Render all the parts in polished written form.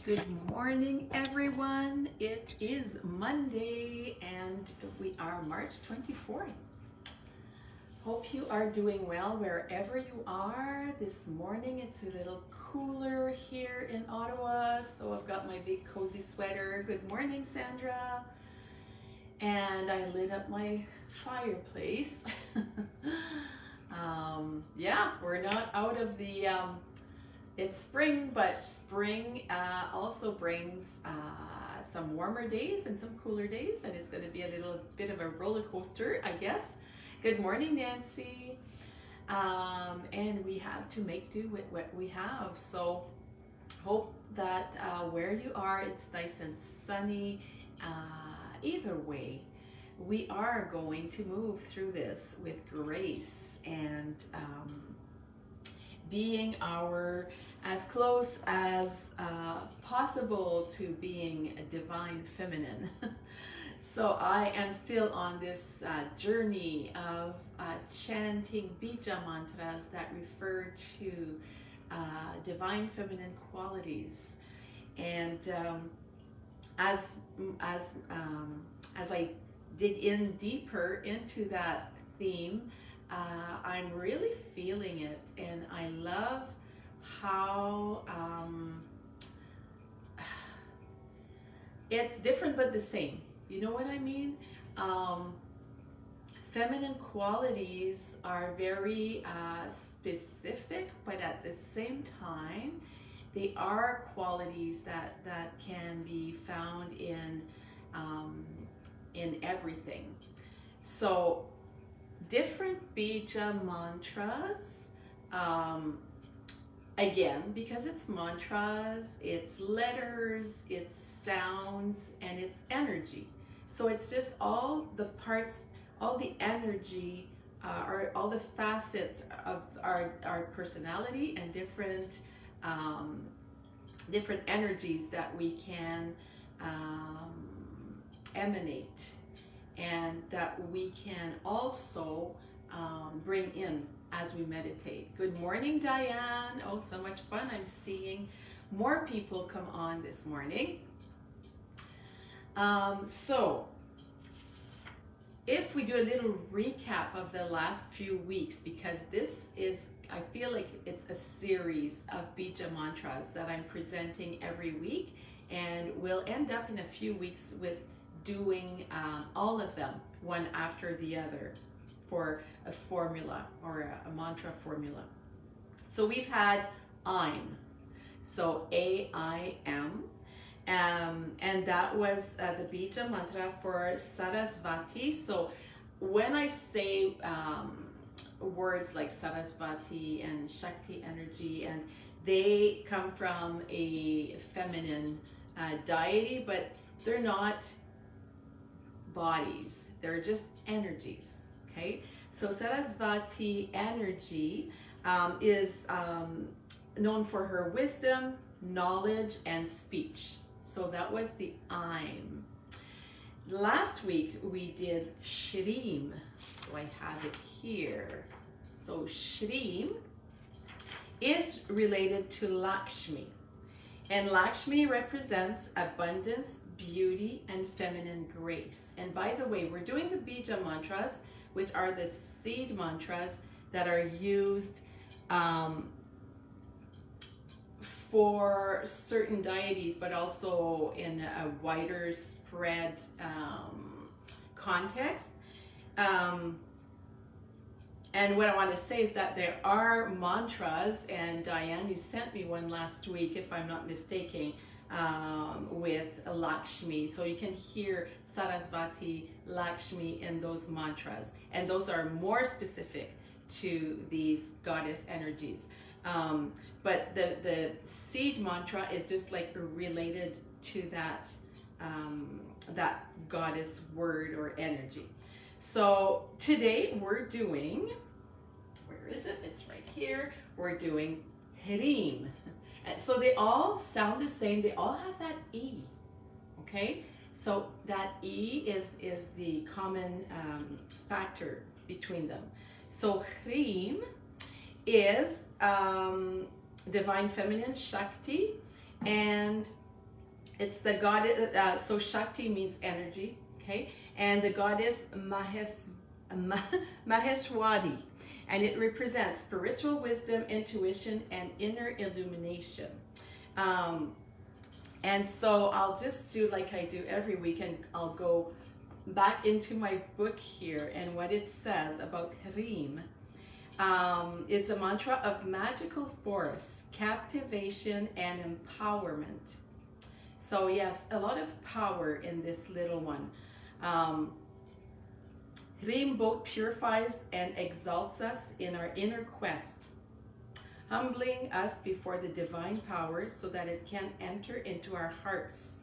Good morning, everyone. It is Monday and we are March 24th. Hope you are doing well wherever you are. This morning it's a little cooler here in Ottawa, so I've got my big cozy sweater. Good morning, Sandra. And I lit up my fireplace. Yeah, we're not out of the it's spring, but spring also brings some warmer days and some cooler days, and it's going to be a little bit of a roller coaster, I guess. Good morning, Nancy. And we have to make do with what we have. So hope that where you are, it's nice and sunny. Either way, we are going to move through this with grace and being as close as possible to being a divine feminine. So I am still on this journey of chanting bija mantras that refer to divine feminine qualities. And as I dig in deeper into that theme, I'm really feeling it, and I love how it's different but the same. You know what I mean? Feminine qualities are very specific, but at the same time, they are qualities that can be found in everything. So different bija mantras, again, because it's mantras, it's letters, it's sounds, and it's energy. So it's just all the parts, all the energy, or all the facets of our personality, and different energies that we can emanate, and that we can also bring in as we meditate. Good morning, Diane. Oh, so much fun. I'm seeing more people come on this morning. So if we do a little recap of the last few weeks, because this is, I feel like it's a series of bija mantras that I'm presenting every week, and we'll end up in a few weeks with doing all of them one after the other for a formula, or a mantra formula. So we've had I'm, so A-I-M, and that was the bija mantra for Sarasvati. So when I say words like Sarasvati and Shakti energy, and they come from a feminine deity, but they're not bodies, they're just energies. Okay, so Sarasvati energy is known for her wisdom, knowledge, and speech. So that was the I'm. Last week we did Hreem, so I have it here. So Hreem is related to Lakshmi, and Lakshmi represents abundance, beauty, and feminine grace. And by the way, we're doing the bija mantras, which are the seed mantras that are used for certain deities, but also in a wider spread context. And what I want to say is that there are mantras, and Diane, you sent me one last week, if I'm not mistaken, with Lakshmi. So you can hear Sarasvati, Lakshmi in those mantras, and those are more specific to these goddess energies. But the seed mantra is just like related to that that goddess word or energy. So today we're doing, where is it? It's right here. We're doing Hreem. And so they all sound the same. They all have that E. Okay, so that E is the common factor between them. So Hreem is divine feminine Shakti, and It's the goddess, so Shakti means energy, okay? And the goddess Maheshwari, and it represents spiritual wisdom, intuition, and inner illumination. And so I'll just do like I do every week, and I'll go back into my book here, and what it says about Hreem is a mantra of magical force, captivation, and empowerment. So yes, a lot of power in this little one. Hreem both purifies and exalts us in our inner quest, humbling us before the divine power so that it can enter into our hearts.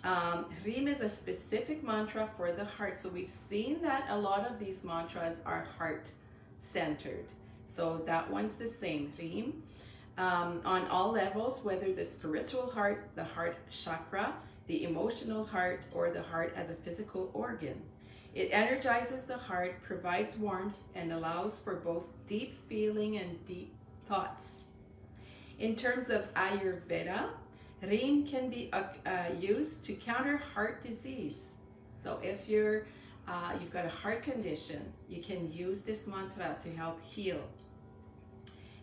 Hreem is a specific mantra for the heart. So we've seen that a lot of these mantras are heart-centered. So that one's the same, Hreem. On all levels, whether the spiritual heart, the heart chakra, the emotional heart, or the heart as a physical organ. It energizes the heart, provides warmth, and allows for both deep feeling and deep thoughts. In terms of Ayurveda, Hreem can be used to counter heart disease. So if you've got a heart condition, you can use this mantra to help heal.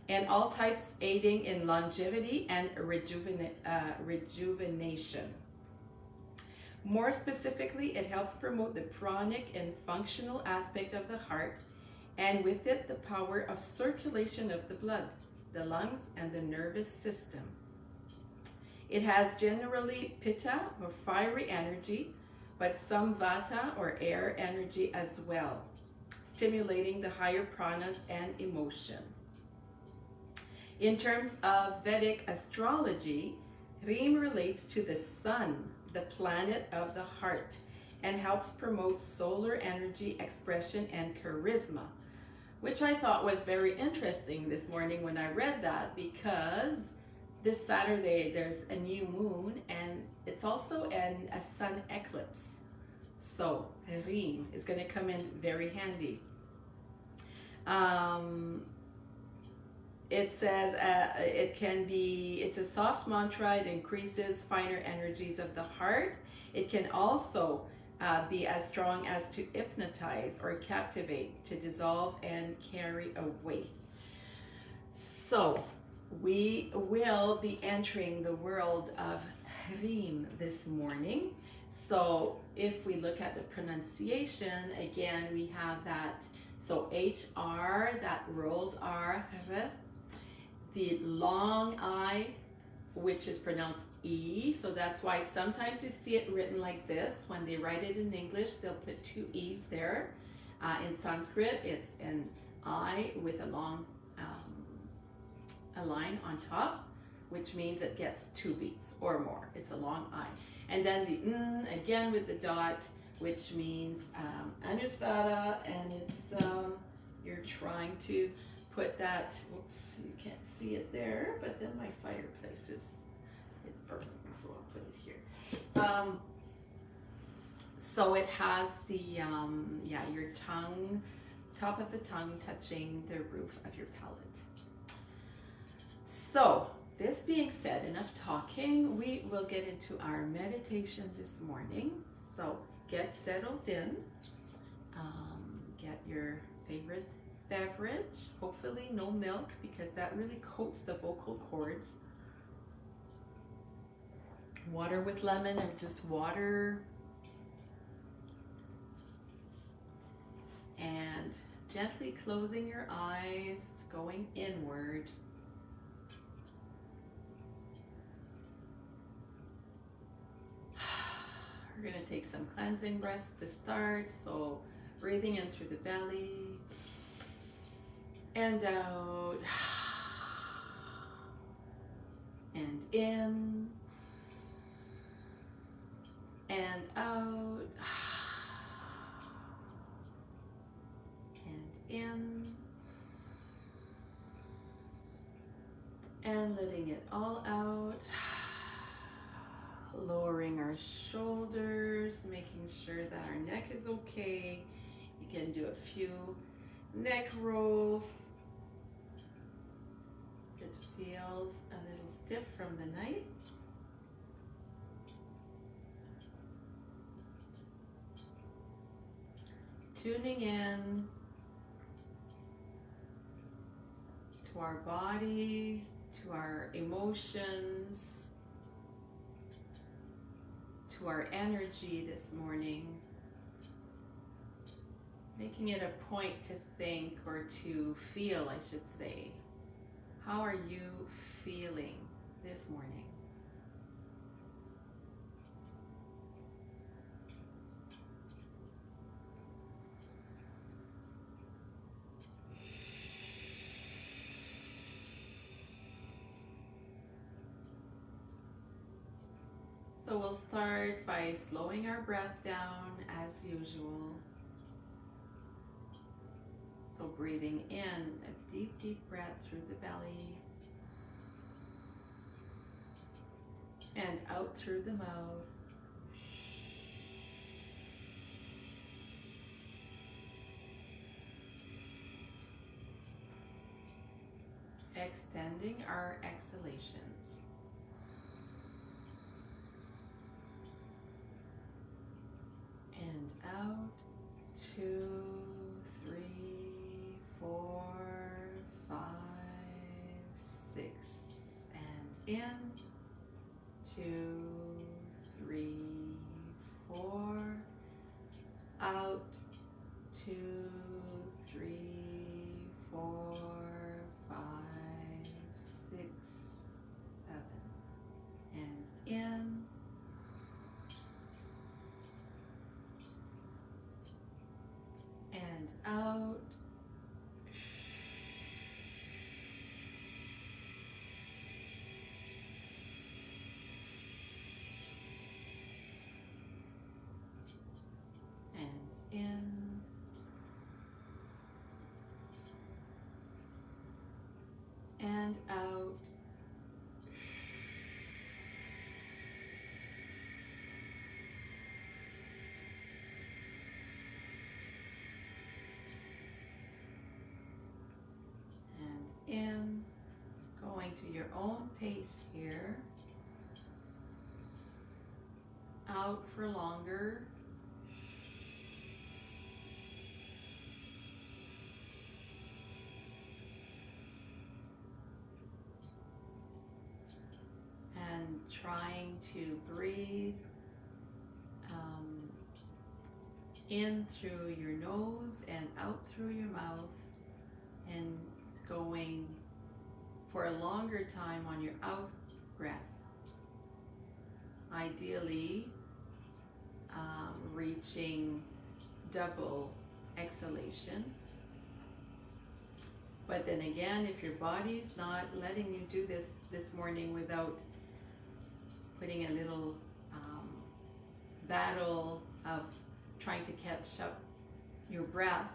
And all types aiding in longevity and rejuvenation. More specifically, it helps promote the pranic and functional aspect of the heart, and with it the power of circulation of the blood, the lungs, and the nervous system. It has generally pitta or fiery energy, but some vata or air energy as well, stimulating the higher pranas and emotion. In terms of Vedic astrology, Hreem relates to the sun, the planet of the heart, and helps promote solar energy, expression, and charisma, which I thought was very interesting this morning when I read that, because this Saturday there's a new moon and it's also a sun eclipse. So Hreem is going to come in very handy. It says it's a soft mantra. It increases finer energies of the heart. It can also be as strong as to hypnotize or captivate, to dissolve and carry away. So we will be entering the world of Hreem this morning. So if we look at the pronunciation, again, we have that, so HR, that rolled R, the long I, which is pronounced E, so that's why sometimes you see it written like this. When they write it in English, they'll put two E's there. In Sanskrit, it's an I with a long a line on top, which means it gets 2 beats or more. It's a long I. And then the N, again with the dot, which means Anusvara, and it's, you're trying to put that, whoops, you can't see it there, but then my fireplace is burning, so I'll put it here. So it has the, your tongue, top of the tongue touching the roof of your palate. So, this being said, enough talking, we will get into our meditation this morning. So, get settled in, get your favorite beverage, hopefully no milk, because that really coats the vocal cords. Water with lemon or just water. And gently closing your eyes, going inward. We're going to take some cleansing breaths to start. So breathing in through the belly and out and in and out and in and letting it all out. Lowering our shoulders, making sure that our neck is okay. You can do a few neck rolls. It feels a little stiff from the night. tuning in to our body, to our emotions, to our energy this morning. Making it a point to think, or to feel, I should say. How are you feeling this morning? So we'll start by slowing our breath down as usual. So breathing in a deep, deep breath through the belly and out through the mouth. Extending our exhalations. And out, 2, 3, 4, 5, 6. And in, 2, 3, 4. Out, 2, 3, 4, 5, 6, 7. And in. And out. And in. And out. In, going to your own pace here, out for longer, and trying to breathe in through your nose and out through your mouth, and going for a longer time on your out breath. Ideally, reaching double exhalation. But then again, if your body's not letting you do this morning without putting a little battle of trying to catch up your breath,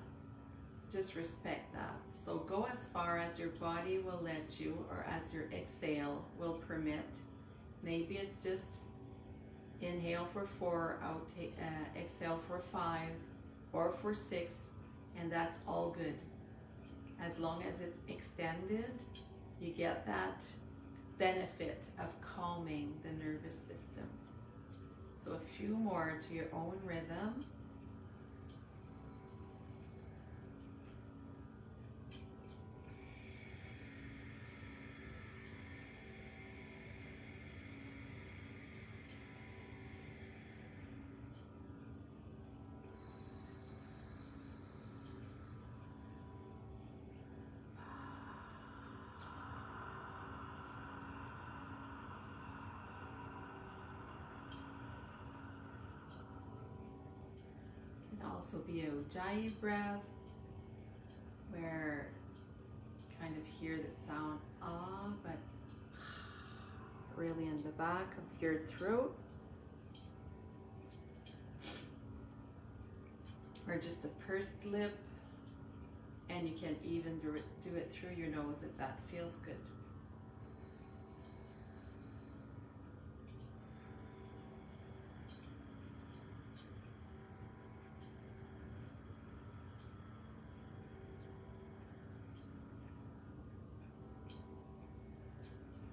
just respect that. So go as far as your body will let you, or as your exhale will permit. Maybe it's just inhale for 4, exhale for 5, or for 6, and that's all good. As long as it's extended, you get that benefit of calming the nervous system. So a few more to your own rhythm. Also be a Ujjayi breath, where you kind of hear the sound ah, but really in the back of your throat, or just a pursed lip, and you can even do it through your nose if that feels good.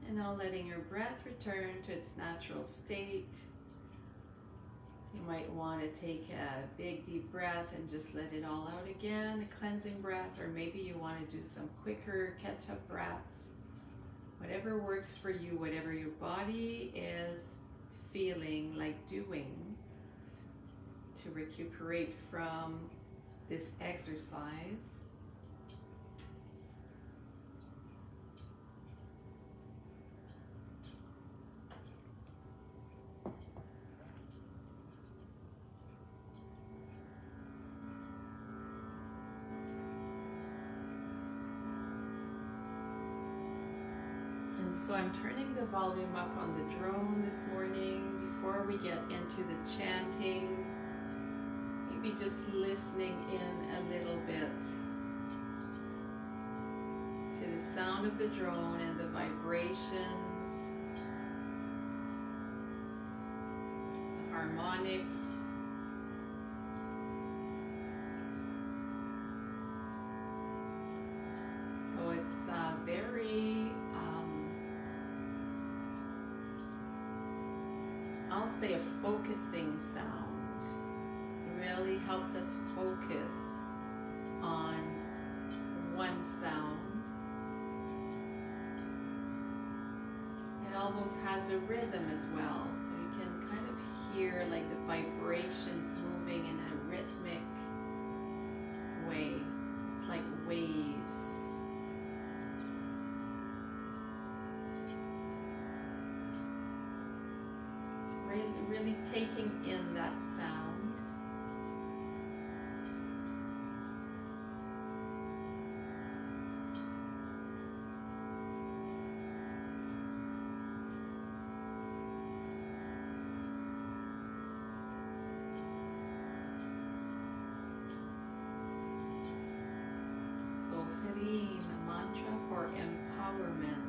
And now letting your breath return to its natural state. You might want to take a big deep breath and just let it all out again, a cleansing breath, or maybe you want to do some quicker catch-up breaths. Whatever works for you, whatever your body is feeling like doing to recuperate from this exercise. So I'm turning the volume up on the drone this morning before we get into the chanting. Maybe just listening in a little bit to the sound of the drone and the vibrations, the harmonics. So it's very I'll say a focusing sound. It really helps us focus on one sound. It almost has a rhythm as well, so you can kind of hear like the vibrations moving in a rhythmic way. It's like waves. Really taking in that sound. So Hreem, a mantra for empowerment.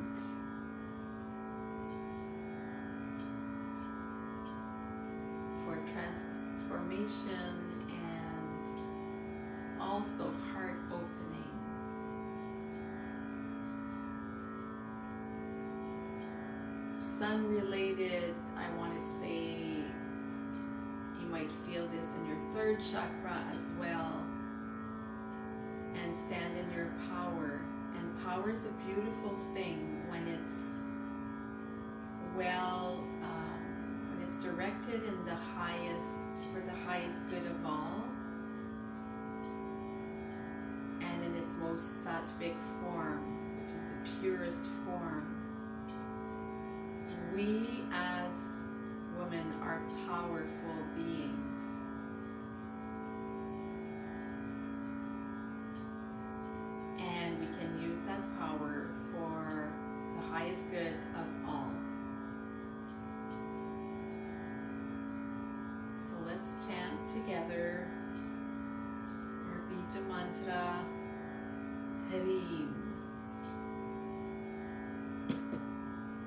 Transformation and also heart opening. Sun related, I want to say you might feel this in your third chakra as well, and stand in your power. And power is a beautiful thing when it's well directed in the highest, for the highest good of all, and in its most sattvic form, which is the purest form. We as women are powerful beings. And we can use that power for the highest good of all. Let's chant together our Bija mantra, Hreem.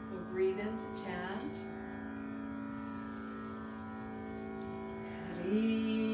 So breathe in to chant. Hreem.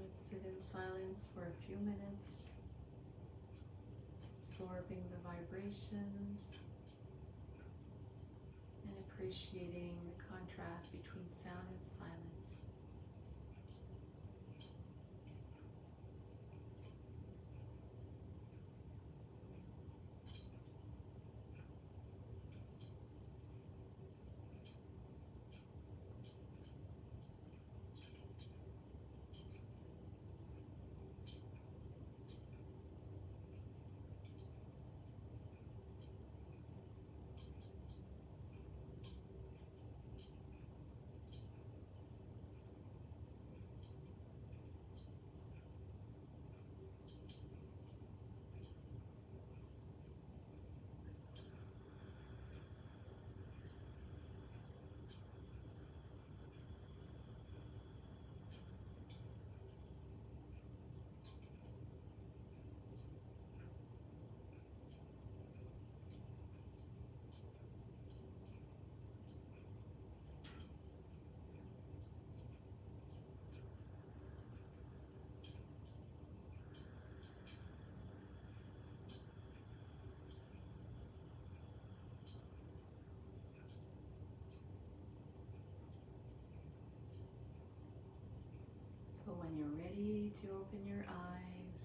Let's sit in silence for a few minutes, absorbing the vibrations and appreciating the contrast between sound and silence. So when you're ready to open your eyes,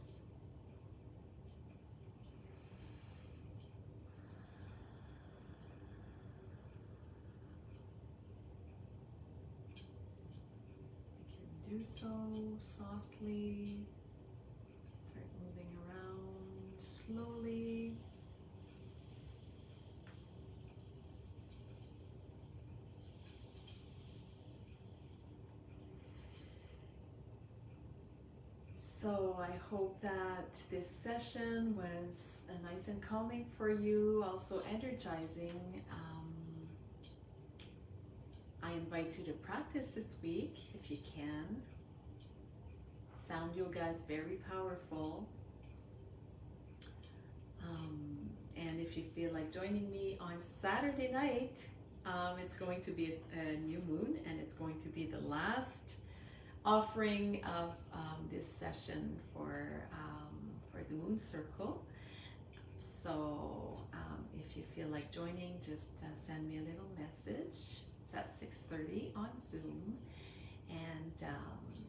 you can do so softly. Start moving around slowly. So I hope that this session was nice and calming for you, also energizing. I invite you to practice this week if you can. Sound yoga is very powerful. And if you feel like joining me on Saturday night, it's going to be a new moon, and it's going to be the last offering of this session for the moon circle. So if you feel like joining, just send me a little message. It's at 6:30 on Zoom, and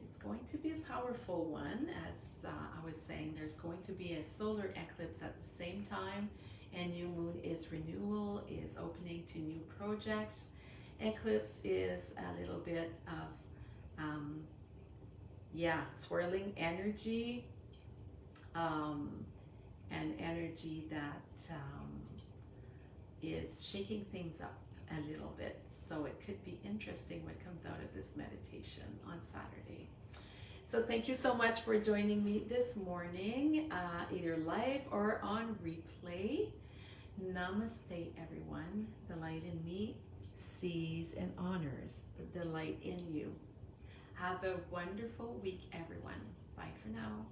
it's going to be a powerful one. As I was saying, there's going to be a solar eclipse at the same time, and new moon is renewal, is opening to new projects. Eclipse is a little bit of swirling energy, and energy that is shaking things up a little bit. So it could be interesting what comes out of this meditation on Saturday. So thank you so much for joining me this morning, either live or on replay. Namaste, everyone. The light in me sees and honors the light in you. Have a wonderful week, everyone. Bye for now.